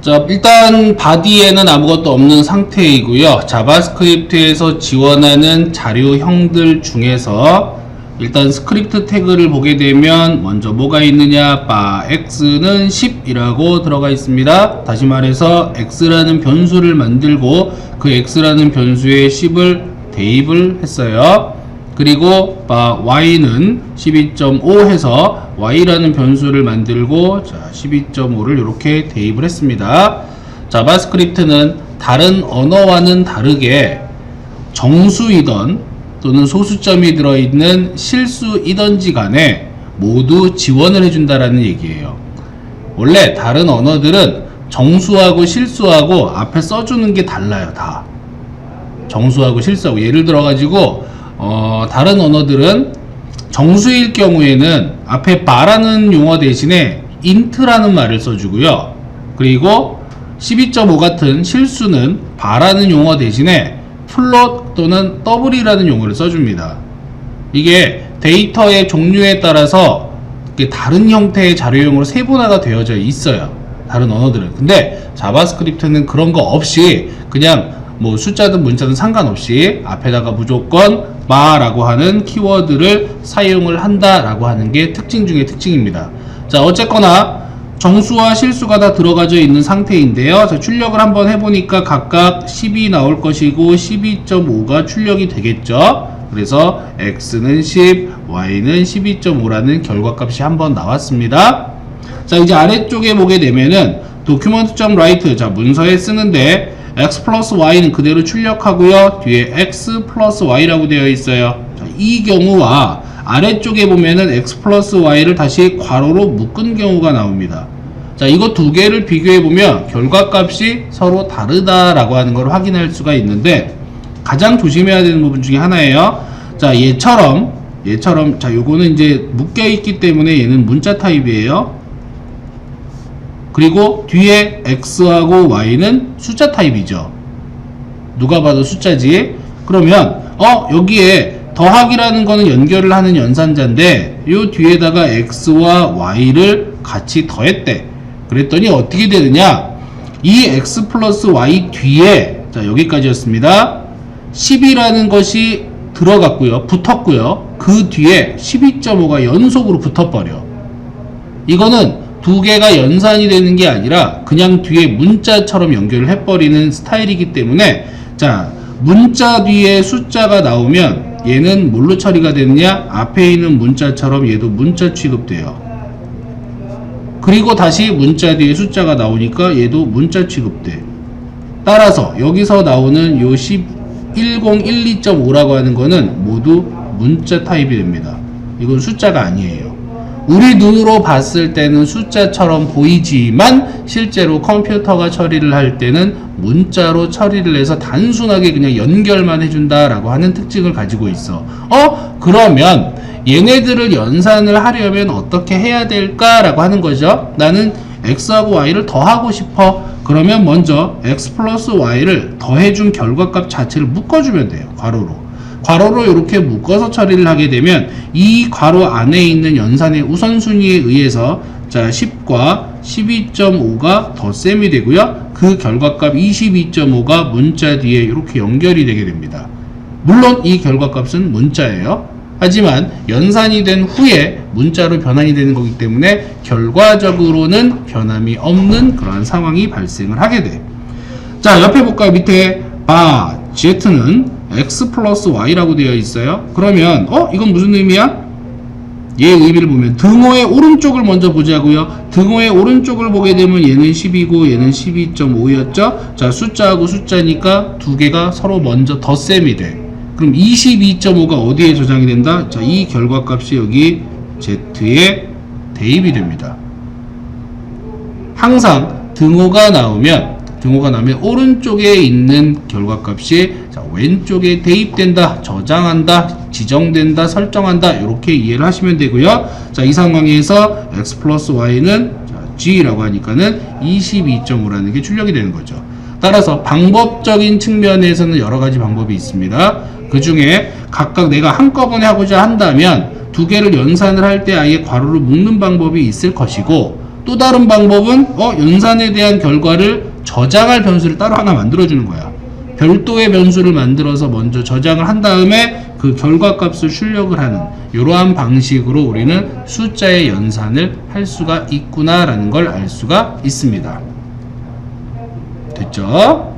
자, 일단 바디에는 아무것도 없는 상태이고요. 자바스크립트에서 지원하는 자료형들 중에서 일단 스크립트 태그를 보게 되면 먼저 뭐가 있느냐, x는 10이라고 들어가 있습니다. 다시 말해서 x라는 변수를 만들고 그 x라는 변수에 10을 대입을 했어요. 그리고 y는 12.5 해서 y라는 변수를 만들고 12.5를 이렇게 대입을 했습니다. 자바스크립트는 다른 언어와는 다르게 정수이던 또는 소수점이 들어있는 실수이던지 간에 모두 지원을 해준다라는 얘기예요. 원래 다른 언어들은 정수하고 실수하고 앞에 써주는 게 달라요. 다 정수하고 실수하고, 예를 들어 가지고 다른 언어들은 정수일 경우에는 앞에 바라는 용어 대신에 int라는 말을 써주고요. 그리고 12.5 같은 실수는 바라는 용어 대신에 플롯 또는 더블이라는 용어를 써줍니다. 이게 데이터의 종류에 따라서 다른 형태의 자료용으로 세분화가 되어져 있어요. 다른 언어들은. 근데 자바스크립트는 그런 거 없이 그냥 뭐 숫자든 문자든 상관없이 앞에다가 무조건 마라고 하는 키워드를 사용을 한다라고 하는 게 특징 중에 특징입니다. 자, 어쨌거나 정수와 실수가 다 들어가져 있는 상태인데요. 자, 출력을 한번 해보니까 각각 10이 나올 것이고 12.5가 출력이 되겠죠. 그래서 x는 10, y는 12.5라는 결과값이 한번 나왔습니다. 자, 이제 아래쪽에 보게 되면은 document.write, 자, 문서에 쓰는데 x 플러스 y는 그대로 출력하고요. 뒤에 x 플러스 y라고 되어 있어요. 자, 이 경우와 아래쪽에 보면은 x 플러스 y를 다시 괄호로 묶은 경우가 나옵니다. 자, 이거 두 개를 비교해 보면 결과값이 서로 다르다라고 하는 걸 확인할 수가 있는데, 가장 조심해야 되는 부분 중에 하나예요. 자, 얘처럼 자, 요거는 이제 묶여 있기 때문에 얘는 문자 타입이에요. 그리고 뒤에 x하고 y는 숫자 타입이죠. 누가 봐도 숫자지. 그러면 여기에 더하기라는 거는 연결을 하는 연산자인데 요 뒤에다가 x와 y를 같이 더했대. 그랬더니 어떻게 되느냐, 이 x 플러스 y 뒤에, 자, 여기까지였습니다. 10이라는 것이 들어갔고요, 붙었고요. 그 뒤에 12.5가 연속으로 붙어버려. 이거는 두 개가 연산이 되는 게 아니라 그냥 뒤에 문자처럼 연결을 해버리는 스타일이기 때문에, 자, 문자 뒤에 숫자가 나오면 얘는 뭘로 처리가 되느냐, 앞에 있는 문자처럼 얘도 문자 취급돼요. 그리고 다시 문자 뒤에 숫자가 나오니까 얘도 문자 취급돼. 따라서 여기서 나오는 요 1012.5라고 하는 거는 모두 문자 타입이 됩니다. 이건 숫자가 아니에요. 우리 눈으로 봤을 때는 숫자처럼 보이지만 실제로 컴퓨터가 처리를 할 때는 문자로 처리를 해서 단순하게 그냥 연결만 해준다라고 하는 특징을 가지고 있어. 그러면 얘네들을 연산을 하려면 어떻게 해야 될까라고 하는 거죠. 나는 x하고 y를 더하고 싶어. 그러면 먼저 x 플러스 y를 더해준 결과값 자체를 묶어주면 돼요. 괄호로 이렇게 묶어서 처리를 하게 되면 이 괄호 안에 있는 연산의 우선순위에 의해서, 자, 10과 12.5가 덧셈이 되고요. 그 결과값 22.5가 문자 뒤에 이렇게 연결이 되게 됩니다. 물론 이 결과값은 문자예요. 하지만 연산이 된 후에 문자로 변환이 되는 거기 때문에 결과적으로는 변함이 없는 그러한 상황이 발생을 하게 돼. 자, 옆에 볼까요? 밑에 z는 x 플러스 y라고 되어 있어요. 그러면 이건 무슨 의미야? 얘의 의미를 보면 등호의 오른쪽을 먼저 보자고요. 등호의 오른쪽을 보게 되면 얘는 10이고 얘는 12.5였죠. 자, 숫자하고 숫자니까 두 개가 서로 먼저 덧셈이 돼. 그럼 22.5가 어디에 저장이 된다? 자, 이 결과값이 여기 z에 대입이 됩니다. 항상 등호가 나오면 오른쪽에 있는 결과값이, 자, 왼쪽에 대입된다, 저장한다, 지정된다, 설정한다, 이렇게 이해를 하시면 되고요. 자, 이 상황에서 x 플러스 y는, 자, g라고 하니까는 22.5라는 게 출력이 되는 거죠. 따라서 방법적인 측면에서는 여러 가지 방법이 있습니다. 그 중에 각각 내가 한꺼번에 하고자 한다면 두 개를 연산을 할 때 아예 괄호를 묶는 방법이 있을 것이고, 또 다른 방법은 연산에 대한 결과를 저장할 변수를 따로 하나 만들어주는 거야. 별도의 변수를 만들어서 먼저 저장을 한 다음에 그 결과값을 출력을 하는 이러한 방식으로 우리는 숫자의 연산을 할 수가 있구나라는 걸 알 수가 있습니다. 됐죠?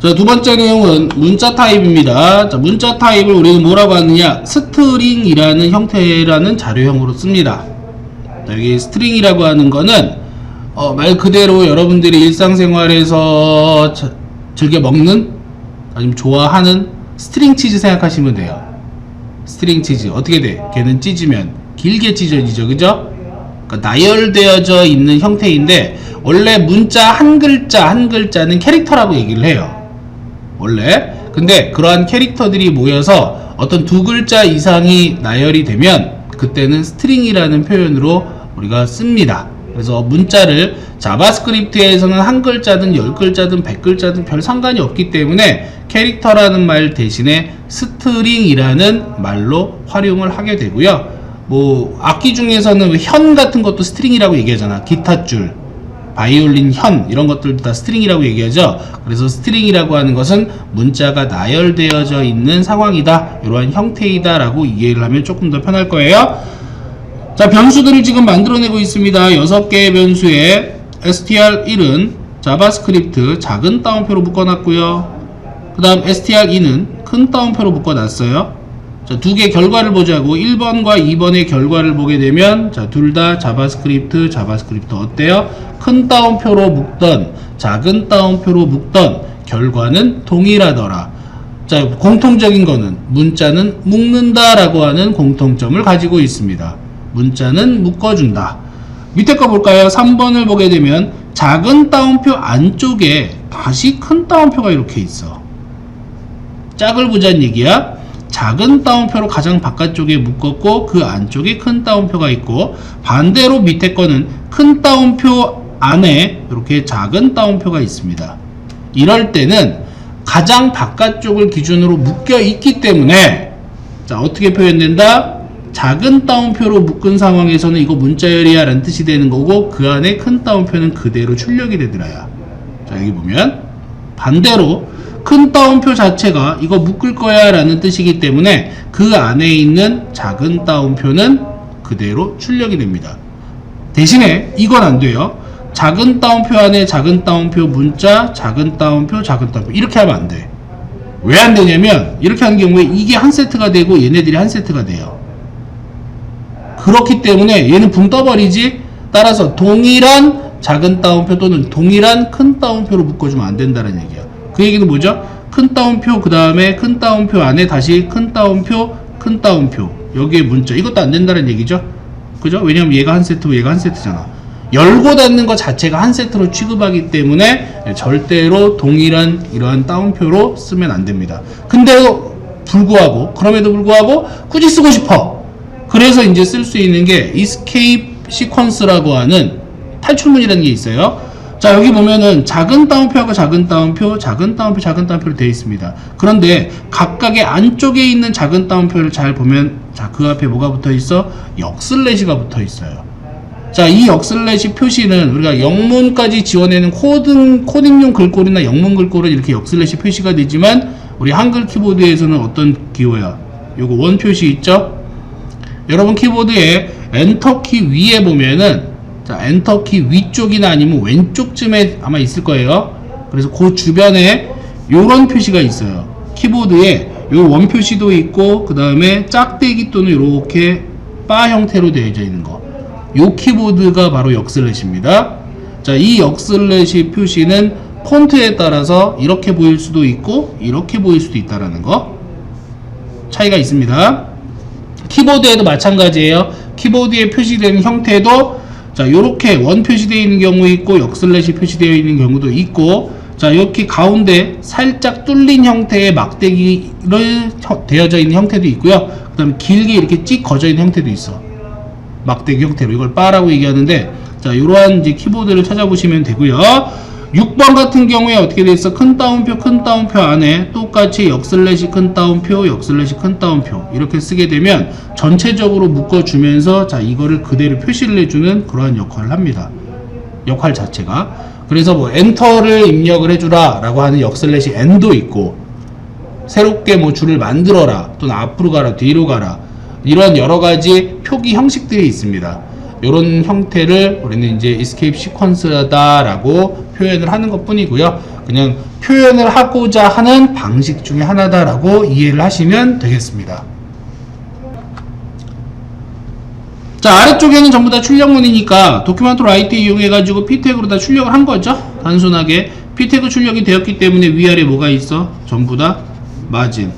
자, 두 번째 내용은 문자 타입입니다. 자, 문자 타입을 우리는 뭐라고 하느냐? 스트링이라는 형태라는 자료형으로 씁니다. 자, 여기 스트링이라고 하는 거는 말 그대로 여러분들이 일상생활에서 즐겨 먹는 아니면 좋아하는 스트링 치즈 생각하시면 돼요. 스트링 치즈 어떻게 돼? 걔는 찢으면 길게 찢어지죠, 그죠? 그러니까 나열되어져 있는 형태인데 원래 문자 한 글자는 캐릭터라고 얘기를 해요. 원래. 근데 그러한 캐릭터들이 모여서 어떤 두 글자 이상이 나열이 되면 그때는 스트링이라는 표현으로 우리가 씁니다. 그래서 문자를 자바스크립트에서는 한 글자든 10글자든 100글자든 별 상관이 없기 때문에 캐릭터라는 말 대신에 스트링이라는 말로 활용을 하게 되고요. 뭐 악기 중에서는 현 같은 것도 스트링이라고 얘기하잖아. 기타줄, 바이올린 현 이런 것들도 다 스트링이라고 얘기하죠. 그래서 스트링이라고 하는 것은 문자가 나열되어져 있는 상황이다, 이러한 형태이다 라고 이해를 하면 조금 더 편할 거예요. 자, 변수들을 지금 만들어내고 있습니다. 6개의 변수에 str1은 자바스크립트 작은 따옴표로 묶어놨고요. 그 다음 str2는 큰 따옴표로 묶어놨어요. 자, 두 개 결과를 보자고. 1번과 2번의 결과를 보게 되면 자, 둘 다 자바스크립트 어때요? 큰 따옴표로 묶던 작은 따옴표로 묶던 결과는 동일하더라. 자, 공통적인 거는 문자는 묶는다 라고 하는 공통점을 가지고 있습니다. 문자는 묶어준다. 밑에 거 볼까요? 3번을 보게 되면 작은 따옴표 안쪽에 다시 큰 따옴표가 이렇게 있어. 짝을 보자는 얘기야. 작은 따옴표로 가장 바깥쪽에 묶었고 그 안쪽에 큰 따옴표가 있고, 반대로 밑에 거는 큰 따옴표 안에 이렇게 작은 따옴표가 있습니다. 이럴 때는 가장 바깥쪽을 기준으로 묶여 있기 때문에 자, 어떻게 표현된다? 작은 따옴표로 묶은 상황에서는 이거 문자열이야 라는 뜻이 되는 거고, 그 안에 큰 따옴표는 그대로 출력이 되더라야. 자, 여기 보면 반대로 큰 따옴표 자체가 이거 묶을 거야 라는 뜻이기 때문에 그 안에 있는 작은 따옴표는 그대로 출력이 됩니다. 대신에 이건 안 돼요. 작은 따옴표 안에 작은 따옴표 문자, 작은 따옴표 이렇게 하면 안 돼. 왜 안 되냐면 이렇게 하는 경우에 이게 한 세트가 되고 얘네들이 한 세트가 돼요. 그렇기 때문에 얘는 붕 떠버리지. 따라서 동일한 작은 따옴표 또는 동일한 큰 따옴표로 묶어주면 안 된다는 얘기야. 그 얘기는 뭐죠? 큰 따옴표 그 다음에 큰 따옴표 안에 다시 큰 따옴표 여기에 문자, 이것도 안 된다는 얘기죠. 그죠? 왜냐면 얘가 한 세트고 얘가 한 세트잖아. 열고 닫는 것 자체가 한 세트로 취급하기 때문에 절대로 동일한 이러한 따옴표로 쓰면 안 됩니다. 그럼에도 불구하고 굳이 쓰고 싶어. 그래서 이제 쓸 수 있는 게 escape sequence라고 하는 탈출문이라는 게 있어요. 자, 여기 보면은 작은 따옴표하고 작은 따옴표로 되어 있습니다. 그런데 각각의 안쪽에 있는 작은 따옴표를 잘 보면 자, 그 앞에 뭐가 붙어 있어? 역슬래시가 붙어 있어요. 자, 이 역슬래시 표시는 우리가 영문까지 지원하는 코딩용 글꼴이나 영문 글꼴은 이렇게 역슬래시 표시가 되지만 우리 한글 키보드에서는 어떤 기호야? 요거 원 표시 있죠? 여러분 키보드에 엔터키 위에 보면은 자, 엔터키 위쪽이나 아니면 왼쪽쯤에 아마 있을 거예요. 그래서 그 주변에 요런 표시가 있어요. 키보드에 요 원 표시도 있고 그 다음에 짝대기 또는 요렇게 바 형태로 되어져 있는 거, 요 키보드가 바로 역슬래시입니다. 자, 이 역슬래시 표시는 폰트에 따라서 이렇게 보일 수도 있고 이렇게 보일 수도 있다라는 거 차이가 있습니다. 키보드에도 마찬가지예요. 키보드에 표시되는 형태도 자, 요렇게 원 표시되어 있는 경우 있고 역슬래시 표시되어 있는 경우도 있고, 자, 이렇게 가운데 살짝 뚫린 형태의 막대기를 되어져 있는 형태도 있고요. 그 다음에 길게 이렇게 찍 거져 있는 형태도 있어. 막대기 형태로 이걸 바라고 얘기하는데, 자, 이러한 이제 키보드를 찾아보시면 되고요. 6번 같은 경우에 어떻게 돼 있어? 큰 따옴표 안에 똑같이 역슬래시 큰 따옴표 역슬래시 큰 따옴표 이렇게 쓰게 되면 전체적으로 묶어주면서 자 이거를 그대로 표시를 해주는 그러한 역할을 합니다. 역할 자체가. 그래서 뭐 엔터를 입력을 해주라 라고 하는 역슬래시 n도 있고, 새롭게 뭐 줄을 만들어라 또는 앞으로 가라 뒤로 가라 이런 여러가지 표기 형식들이 있습니다. 이런 형태를 우리는 이제 escape sequence다 라고 표현을 하는 것 뿐이고요. 그냥 표현을 하고자 하는 방식 중에 하나다 라고 이해를 하시면 되겠습니다. 자, 아래쪽에는 전부 다 출력문이니까 도큐먼트 라이트 이용해 가지고 p태그로 다 출력을 한 거죠. 단순하게 p태그 출력이 되었기 때문에 위아래 뭐가 있어? 전부 다 마진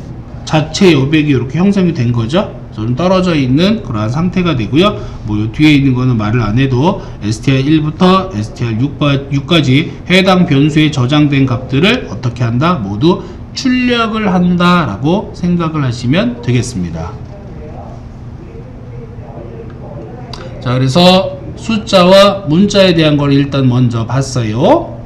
자체 여백이 이렇게 형성이 된 거죠. 좀 떨어져 있는 그러한 상태가 되고요. 뭐 뒤에 있는 거는 말을 안 해도 str1부터 str6까지 해당 변수에 저장된 값들을 어떻게 한다? 모두 출력을 한다 라고 생각을 하시면 되겠습니다. 자, 그래서 숫자와 문자에 대한 걸 일단 먼저 봤어요.